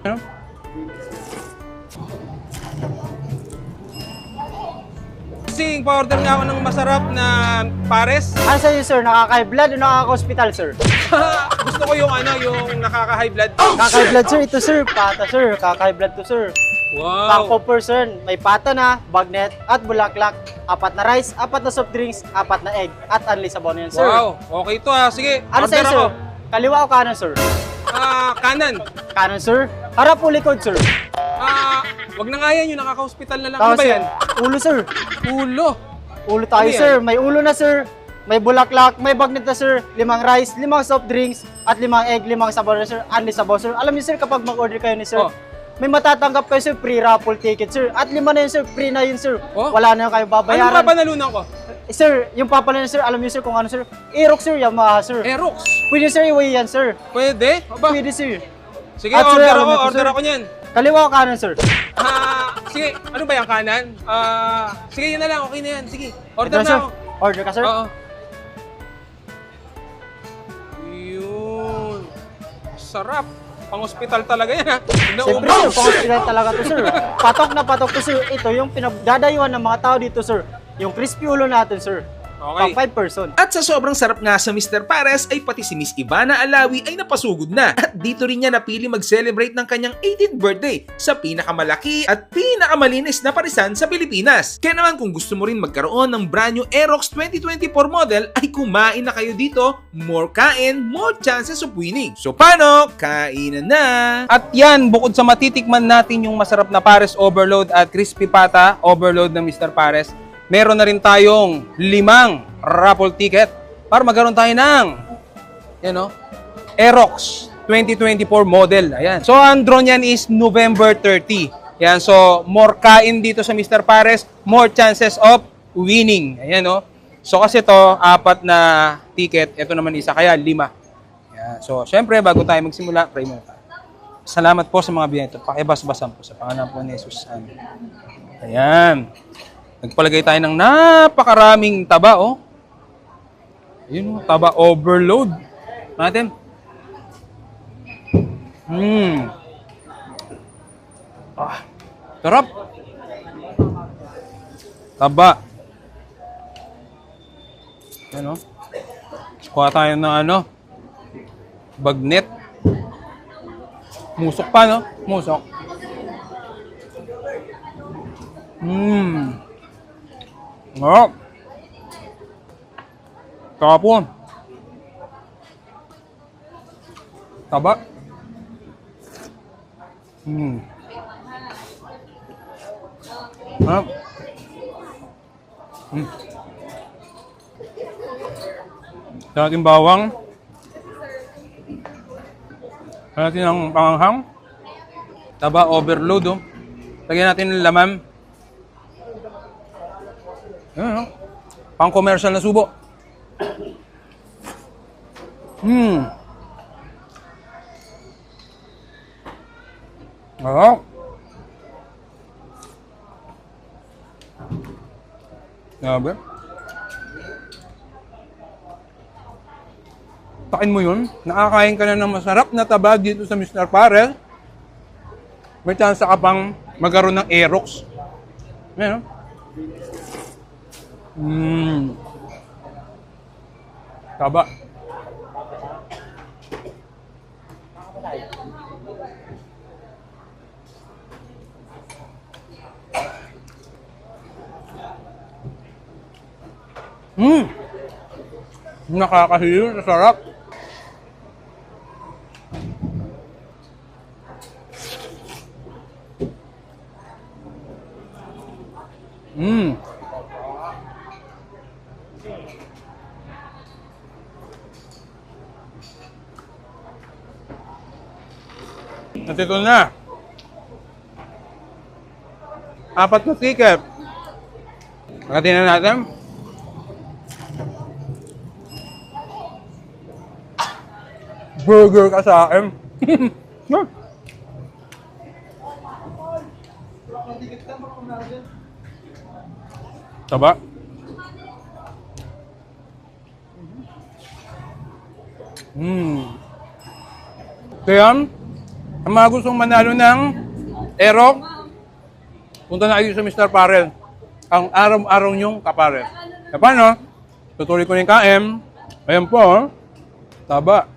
Ano? Sing, pa-order nga ako ng masarap na pares. Ano sa'yo, sir? Nakaka-high blood o nakaka-hospital, sir? Gusto ko yung yung nakaka-high blood. Kaka-high blood, sir. Ito, sir. Pata, sir. Kaka-high blood to, sir. Wow. Pack person. May pata na, bagnet, at bulaklak. 4 na rice, 4 na soft drinks, 4 na egg, at unli sabaw na yan, sir. Wow. Okay to Sige, Ano order sa'yo, ako. sir? Kaliwa o kanan, sir? Kanan. Kanan, sir. Harap o likod, sir? Wag na nga yan, yung nakaka-hospital na lang. Ano ba Tapos yan? Ulo, sir. Ulo. Ulo tayo, Ano yan? sir. May ulo na, sir. May bulaklak, may bagnet na, sir. 5 rice, 5 soft drinks, at 5 egg, 5 sabaw na, sir. Unli sabaw, sir. Alam niyo, sir, kapag mag-order kayo ni sir, Oh. may matatanggap kayo, sir, free raffle ticket, sir. At 5 na yun, sir. Free na yun, sir. Oh. Wala na kayo Anong babayaran. papanalunan ko? Sir, yung papalan, sir, alam niyo, sir, kung ano, sir. Aerox, sir, Yamaha, sir. Aerox. Pwede, sir, iway yan, sir. Pwede? Aba. Pwede, sir. Sige, At, sir, order alam ako. niyo to, Order sir. ako niyan. Kaliwa o kanan, sir? Sige, ano ba yung kanan? Sige, yun na lang. Okay na yan. Sige, Ito, order na sir. ako. Order ka, sir? Oo. Yun. Sarap. Pang-hospital talaga yan, ha? Siyempre, sir, pang-hospital talaga to, sir. Patok na patok to, sir. Ito yung pinagdadayuan ng mga tao dito, sir. Yung crispy ulo natin, sir. Okay. Pang 5 person. At sa sobrang sarap nga sa Mr. Pares ay pati si Miss Ivana Alawi ay napasugod na. At dito rin niya napili mag-celebrate ng kanyang 18th birthday sa pinakamalaki at pinakamalinis na parisan sa Pilipinas. Kaya naman kung gusto mo rin magkaroon ng brand new Aerox 2024 model ay kumain na kayo dito. More kain, more chances of winning. So paano? Kainan na! At yan, bukod sa matitikman natin yung masarap na Pares Overload at Crispy Pata Overload ng Mr. Pares, meron na rin tayong 5 raffle ticket para magkaroon tayo ng Aerox 2024 model. Ayan. So, ang draw niyan is November 30. Ayan. So, more kain dito sa Mr. Pares, more chances of winning. Ayan, no? So, kasi to 4 na ticket. Ito naman isa, kaya 5. Ayan. So, syempre, bago tayo magsimula, pray muna tayo. Salamat po sa mga biyaya ito. Pakibas-basan po sa pangalan po ni Jesus. Amen. Ayan. Nagpalagay tayo ng napakaraming taba, oh. Ayun, taba overload. Natin. Sarap. Taba. Ano? Kuha tayo ng bagnet. Musok pa, no? Musok. Sarap. Kapon. Taba. Sarap. Sa ating bawang. Sa natin ang panganghang. Taba overload, oh. Lagyan natin ng laman. Ayan, oh. Pang-commercial na subo. Oo. Grabe. Takin mo yun. Nakakain ka na ng masarap na taba dito sa Mr. Pares. May chance ka pang magkaroon ng Aerox. Ayan, oh. Taba. Nakakahilo sa sarap. At ito na. 4 na ticket. Pagkatin na natin. Burger ka sa akin. Taba. Kaya, Ang mga gustong manalo ng Aerox, punta na kayo sa Mr. Parel. Ang araw-araw nyong kaparel. Kaya paano? Tutuloy ko na yung KM. Ayan po, oh. Taba.